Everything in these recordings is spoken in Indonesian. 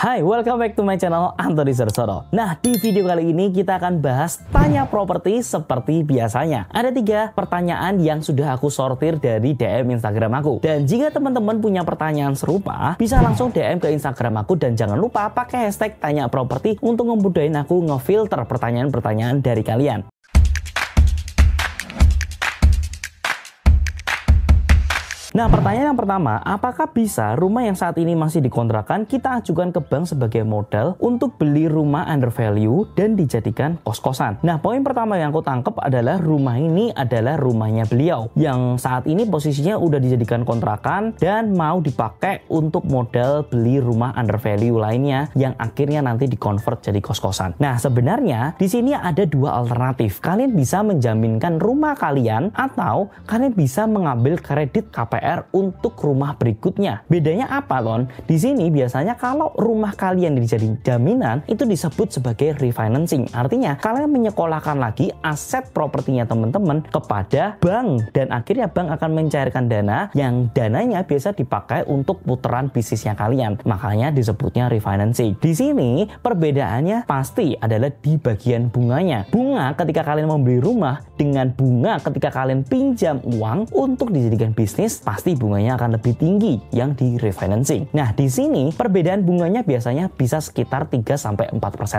Hai, welcome back to my channel Antoni Sersono. Nah, di video kali ini kita akan bahas tanya properti seperti biasanya. Ada 3 pertanyaan yang sudah aku sortir dari DM Instagram aku. Dan jika teman-teman punya pertanyaan serupa, bisa langsung DM ke Instagram aku dan jangan lupa pakai hashtag tanya properti untuk ngemudahin aku ngefilter pertanyaan-pertanyaan dari kalian. Nah, pertanyaan yang pertama, apakah bisa rumah yang saat ini masih dikontrakan kita ajukan ke bank sebagai modal untuk beli rumah under value dan dijadikan kos-kosan? Nah, poin pertama yang aku tangkap adalah rumah ini adalah rumahnya beliau yang saat ini posisinya udah dijadikan kontrakan dan mau dipakai untuk modal beli rumah under value lainnya yang akhirnya nanti dikonvert jadi kos-kosan. Nah, sebenarnya di sini ada 2 alternatif. Kalian bisa menjaminkan rumah kalian atau kalian bisa mengambil kredit KPR untuk rumah berikutnya. Bedanya apa, Lon? Di sini biasanya kalau rumah kalian dijadikan jaminan itu disebut sebagai refinancing. Artinya kalian menyekolahkan lagi aset propertinya teman-teman kepada bank dan akhirnya bank akan mencairkan dana yang dananya biasa dipakai untuk putaran bisnisnya kalian. Makanya disebutnya refinancing. Di sini perbedaannya pasti adalah di bagian bunganya. Bunga ketika kalian membeli rumah dengan bunga ketika kalian pinjam uang untuk dijadikan bisnis pasti bunganya akan lebih tinggi yang di refinancing. Nah, di sini perbedaan bunganya biasanya bisa sekitar 3-4%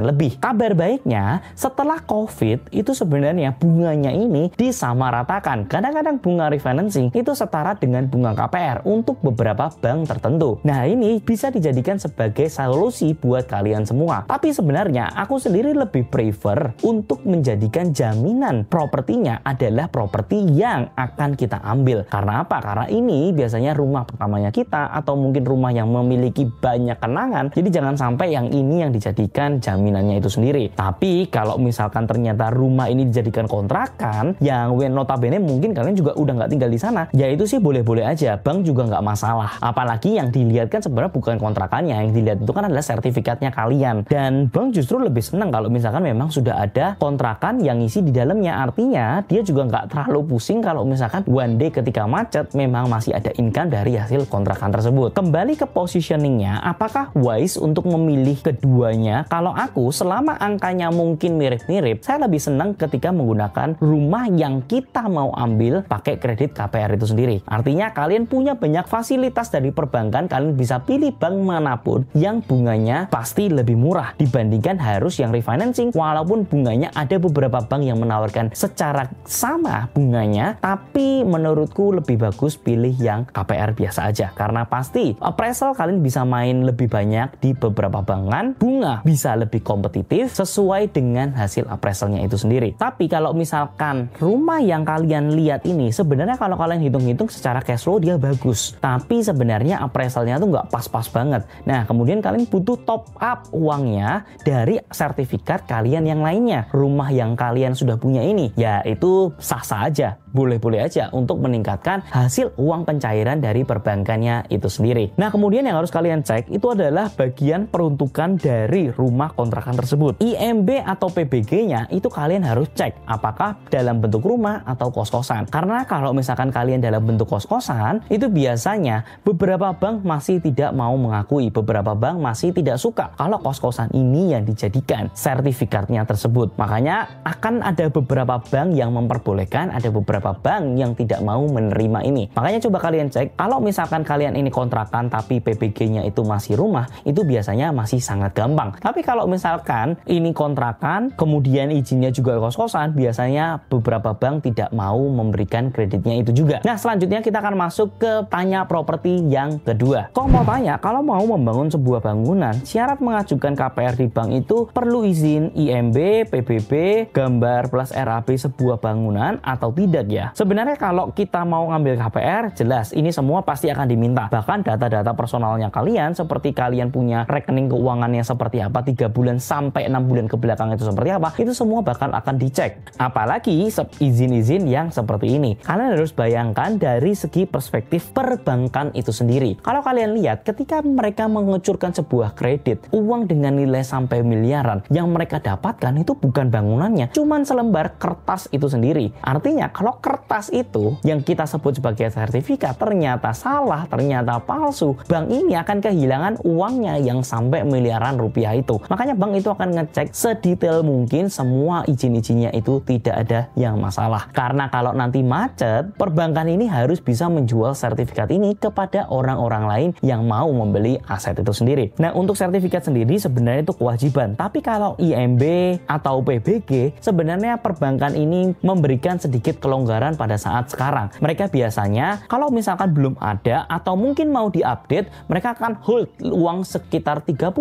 lebih. Kabar baiknya, setelah COVID itu sebenarnya bunganya ini disamaratakan. Kadang-kadang bunga refinancing itu setara dengan bunga KPR untuk beberapa bank tertentu. Nah, ini bisa dijadikan sebagai solusi buat kalian semua. Tapi sebenarnya aku sendiri lebih prefer untuk menjadikan jaminan propertinya adalah properti yang akan kita ambil. Karena apa? Karena ini biasanya rumah pertamanya kita atau mungkin rumah yang memiliki banyak kenangan. Jadi jangan sampai yang ini yang dijadikan jaminannya itu sendiri. Tapi kalau misalkan ternyata rumah ini dijadikan kontrakan yang notabene mungkin kalian juga udah nggak tinggal di sana, ya itu sih boleh-boleh aja. Bank juga nggak masalah. Apalagi yang dilihat kan sebenarnya bukan kontrakannya, yang dilihat itu kan adalah sertifikatnya kalian. Dan bank justru lebih senang kalau misalkan memang sudah ada kontrakan yang isi di dalamnya. Artinya dia juga nggak terlalu pusing kalau misalkan one day ketika macet memang masih ada income dari hasil kontrakan tersebut. Kembali ke positioningnya, apakah wise untuk memilih keduanya? Kalau aku, selama angkanya mungkin mirip-mirip, saya lebih senang ketika menggunakan rumah yang kita mau ambil pakai kredit KPR itu sendiri. Artinya kalian punya banyak fasilitas dari perbankan, kalian bisa pilih bank manapun yang bunganya pasti lebih murah dibandingkan harus yang refinancing. Walaupun bunganya ada beberapa bank yang menawarkan secara sama bunganya, tapi menurutku lebih bagus pilih yang KPR biasa aja karena pasti appraisal kalian bisa main lebih banyak di beberapa bankan, bunga bisa lebih kompetitif sesuai dengan hasil appraisalnya itu sendiri. Tapi kalau misalkan rumah yang kalian lihat ini sebenarnya kalau kalian hitung-hitung secara cash flow dia bagus, tapi sebenarnya appraisalnya tuh nggak pas-pas banget. Nah, kemudian kalian butuh top up uangnya dari sertifikat kalian yang lainnya. Rumah yang kalian sudah punya ini ya itu sah-sah aja, boleh-boleh aja untuk meningkatkan hasil uang pencairan dari perbankannya itu sendiri. Nah, kemudian yang harus kalian cek itu adalah bagian peruntukan dari rumah kontrakan tersebut. IMB atau PBG-nya itu kalian harus cek apakah dalam bentuk rumah atau kos-kosan. Karena kalau misalkan kalian dalam bentuk kos-kosan, itu biasanya beberapa bank masih tidak mau mengakui, beberapa bank masih tidak suka kalau kos-kosan ini yang dijadikan sertifikatnya tersebut. Makanya akan ada beberapa bank yang memperbolehkan, ada beberapa bank yang tidak mau menerima ini. Makanya coba kalian cek, kalau misalkan kalian ini kontrakan tapi PBG-nya itu masih rumah, itu biasanya masih sangat gampang. Tapi kalau misalkan ini kontrakan, kemudian izinnya juga kos-kosan, biasanya beberapa bank tidak mau memberikan kreditnya itu juga. Nah, selanjutnya kita akan masuk ke tanya properti yang kedua. Kok mau tanya, kalau mau membangun sebuah bangunan, syarat mengajukan KPR di bank itu perlu izin IMB, PBB, gambar plus RAB sebuah bangunan atau tidak ya? Sebenarnya kalau kita mau ngambil KPR, jelas ini semua pasti akan diminta. Bahkan data-data personalnya kalian, seperti kalian punya rekening keuangannya seperti apa 3 bulan sampai 6 bulan ke belakang itu seperti apa, itu semua bakal akan dicek. Apalagi izin-izin yang seperti ini. Kalian harus bayangkan dari segi perspektif perbankan itu sendiri. Kalau kalian lihat ketika mereka mengucurkan sebuah kredit, uang dengan nilai sampai miliaran yang mereka dapatkan itu bukan bangunannya, cuman selembar kertas itu sendiri. Artinya kalau kertas itu yang kita sebut sebagai sertifikat ternyata salah, ternyata palsu, bank ini akan kehilangan uangnya yang sampai miliaran rupiah itu. Makanya bank itu akan ngecek sedetail mungkin semua izin-izinnya itu tidak ada yang masalah. Karena kalau nanti macet, perbankan ini harus bisa menjual sertifikat ini kepada orang-orang lain yang mau membeli aset itu sendiri. Nah, untuk sertifikat sendiri sebenarnya itu kewajiban. Tapi kalau IMB atau PBG, sebenarnya perbankan ini memberikan sedikit kelonggaran pada saat sekarang. Mereka biasanya kalau misalkan belum ada atau mungkin mau diupdate, mereka akan hold uang sekitar 30-50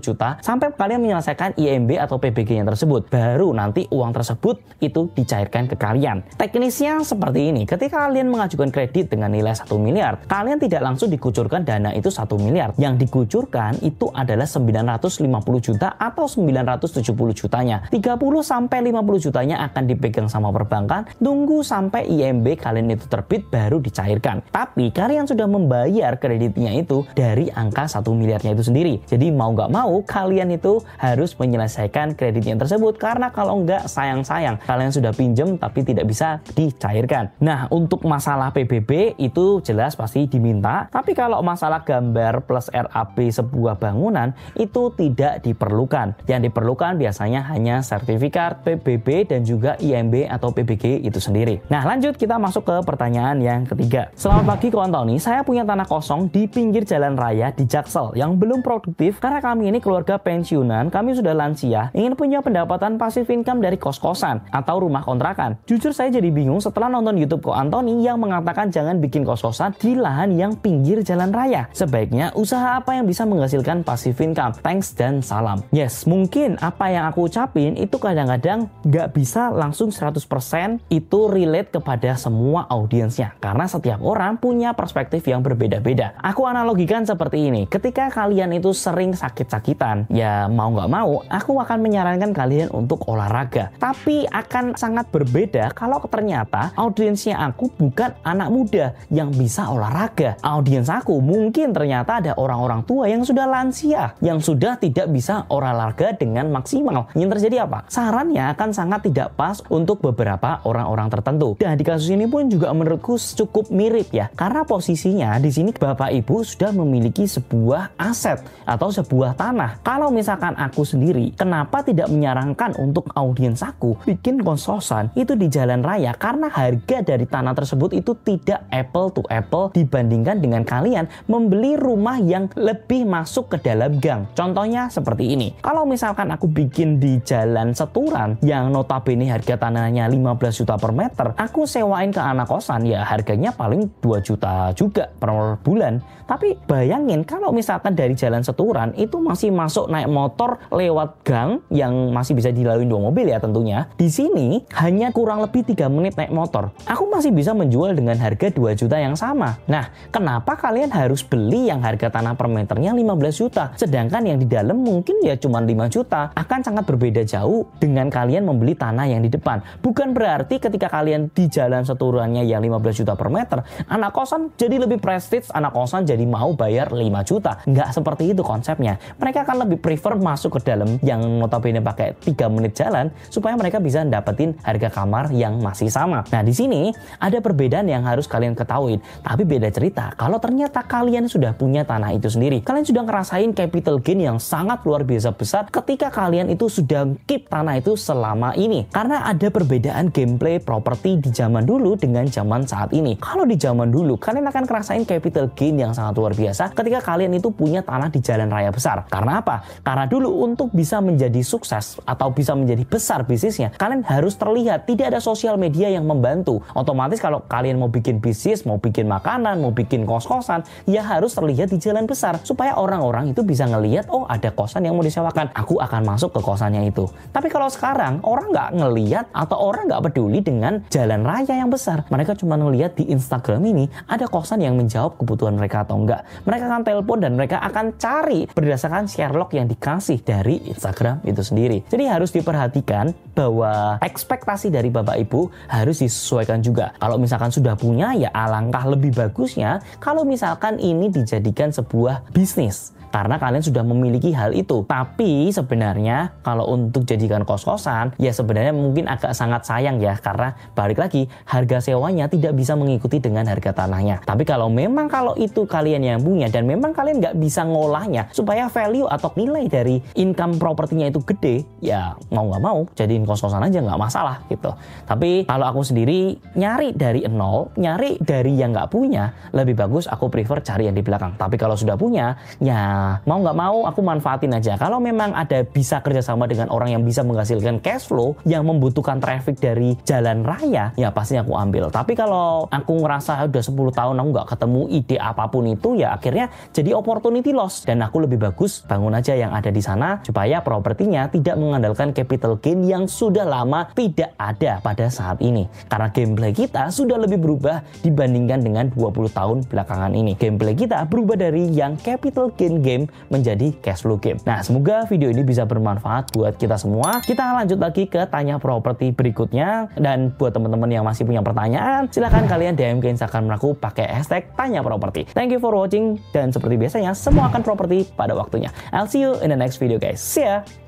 juta sampai kalian menyelesaikan IMB atau PBG yang tersebut. Baru nanti uang tersebut itu dicairkan ke kalian. Teknisnya seperti ini. Ketika kalian mengajukan kredit dengan nilai 1 miliar, kalian tidak langsung dikucurkan dana itu 1 miliar. Yang dikucurkan itu adalah 950 juta atau 970 jutanya. 30-50 jutanya akan dipegang sama perbankan, tunggu sampai IMB kalian itu terbit baru dicairkan. Tapi kalian sudah membayar kreditnya itu dari angka 1 miliarnya itu sendiri. Jadi mau nggak mau kalian itu harus menyelesaikan kreditnya tersebut, karena kalau nggak sayang-sayang kalian sudah pinjam tapi tidak bisa dicairkan. Nah, untuk masalah PBB itu jelas pasti diminta, tapi kalau masalah gambar plus RAB sebuah bangunan itu tidak diperlukan. Yang diperlukan biasanya hanya sertifikat, PBB dan juga IMB atau PBG itu sendiri. Nah, lanjut kita masuk ke pertanyaan yang ketiga. Selamat pagi Ko Antoni, saya punya tanah kosong di pinggir jalan raya di Jaksel yang belum produktif karena kami ini keluarga pensiunan, kami sudah lansia, ingin punya pendapatan passive income dari kos-kosan atau rumah kontrakan. Jujur saya jadi bingung setelah nonton YouTube Ko Antoni yang mengatakan jangan bikin kos-kosan di lahan yang pinggir jalan raya. Sebaiknya usaha apa yang bisa menghasilkan passive income? Thanks dan salam. Yes, mungkin apa yang aku ucapin itu kadang-kadang nggak bisa langsung 100% itu relate kepada semua audiensnya, karena setiap orang punya perspektif yang berbeda-beda. Aku analogikan seperti ini, ketika kalian itu sering sakit-sakitan, ya mau nggak mau aku akan menyarankan kalian untuk olahraga. Tapi akan sangat berbeda kalau ternyata audiensnya aku bukan anak muda yang bisa olahraga. Audiens aku mungkin ternyata ada orang-orang tua yang sudah lansia, yang sudah tidak bisa olahraga dengan maksimal. Yang terjadi apa? Sarannya akan sangat tidak pas untuk beberapa orang-orang tertentu. Dan di kasus ini pun juga menurutku cukup mirip ya, karena posisinya di sini bapak ibu sudah memiliki sebuah aset atau sebuah tanah. Kalau misalkan aku sendiri, kenapa tidak menyarankan untuk audiens aku bikin kos-kosan itu di jalan raya? Karena harga dari tanah tersebut itu tidak apple to apple dibandingkan dengan kalian membeli rumah yang lebih masuk ke dalam gang. Contohnya seperti ini. Kalau misalkan aku bikin di jalan Seturan yang notabene harga tanahnya 15 juta per meter, aku sewain ke anak kosan ya harganya paling 2 juta juga per bulan. Tapi bayangin kalau misalkan dari jalan Seturan itu masih masuk naik motor lewat gang yang masih bisa dilalui 2 mobil ya tentunya. Di sini hanya kurang lebih 3 menit naik motor. Aku masih bisa menjual dengan harga 2 juta yang sama. Nah, kenapa kalian harus beli yang harga tanah per meternya 15 juta? Sedangkan yang di dalam mungkin ya cuma 5 juta. Akan sangat berbeda jauh dengan kalian membeli tanah yang di depan. Bukan berarti ketika kalian di jalan Seturannya yang 15 juta per meter, anak kosan jadi lebih prestige, anak kosan jadi mau bayar 5 juta. Nggak seperti itu konsepnya. Mereka akan lebih prefer masuk ke dalam yang notabene pakai 3 menit jalan supaya mereka bisa dapetin harga kamar yang masih sama. Nah, di sini ada perbedaan yang harus kalian ketahui. Tapi beda cerita kalau ternyata kalian sudah punya tanah itu sendiri. Kalian sudah ngerasain capital gain yang sangat luar biasa besar ketika kalian itu sudah keep tanah itu selama ini. Karena ada perbedaan gameplay properti di zaman dulu dengan zaman saat ini. Kalau di zaman dulu kalian akan ngerasain capital gain yang sangat luar biasa ketika kalian itu punya tanah di jalan raya besar. Karena apa? Karena dulu untuk bisa menjadi sukses atau bisa menjadi besar bisnisnya, kalian harus terlihat. Tidak ada sosial media yang membantu. Otomatis kalau kalian mau bikin bisnis, mau bikin makanan, mau bikin kos-kosan, ya harus terlihat di jalan besar supaya orang-orang itu bisa ngelihat, oh ada kosan yang mau disewakan, aku akan masuk ke kosannya itu. Tapi kalau sekarang orang nggak ngelihat atau orang nggak peduli dengan jalan raya yang besar, mereka cuma ngelihat di Instagram ini ada kosan yang menjawab kebutuhan mereka atau enggak. Mereka akan telepon dan mereka akan cari berdasarkan Sherlock yang dikasih dari Instagram itu sendiri. Jadi harus diperhatikan bahwa ekspektasi dari bapak ibu harus disesuaikan juga. Kalau misalkan sudah punya, ya alangkah lebih bagusnya kalau misalkan ini dijadikan sebuah bisnis. karena kalian sudah memiliki hal itu. Tapi sebenarnya kalau untuk jadikan kos-kosan ya sebenarnya mungkin agak sangat sayang ya, karena balik lagi harga sewanya tidak bisa mengikuti dengan harga tanahnya. Tapi kalau memang itu kalian yang punya dan memang kalian nggak bisa ngolahnya supaya value atau nilai dari income propertinya itu gede, ya mau nggak mau jadiin kos-kosan aja, nggak masalah gitu. Tapi kalau aku sendiri nyari dari nol, nyari dari yang nggak punya, lebih bagus aku prefer cari yang di belakang. Tapi kalau sudah punya, ya mau nggak mau aku manfaatin aja. Kalau memang ada bisa kerjasama dengan orang yang bisa menghasilkan cash flow yang membutuhkan traffic dari jalan raya, ya pasti aku ambil. Tapi kalau aku ngerasa udah 10 tahun aku nggak ketemu ide apapun itu, ya akhirnya jadi opportunity loss. Dan aku lebih bagus bangun aja yang ada di sana supaya propertinya tidak mengandalkan capital gain yang sudah lama tidak ada pada saat ini. Karena gameplay kita sudah lebih berubah dibandingkan dengan 20 tahun belakangan ini. Gameplay kita berubah dari yang capital gain game menjadi cash flow game. Nah, semoga video ini bisa bermanfaat buat kita semua. Kita lanjut lagi ke tanya properti berikutnya. Dan buat teman-teman yang masih punya pertanyaan, silahkan kalian DM ke Instagram aku pakai hashtag tanya properti. Thank you for watching, dan seperti biasanya semua akan properti pada waktunya. I'll see you in the next video guys. See ya!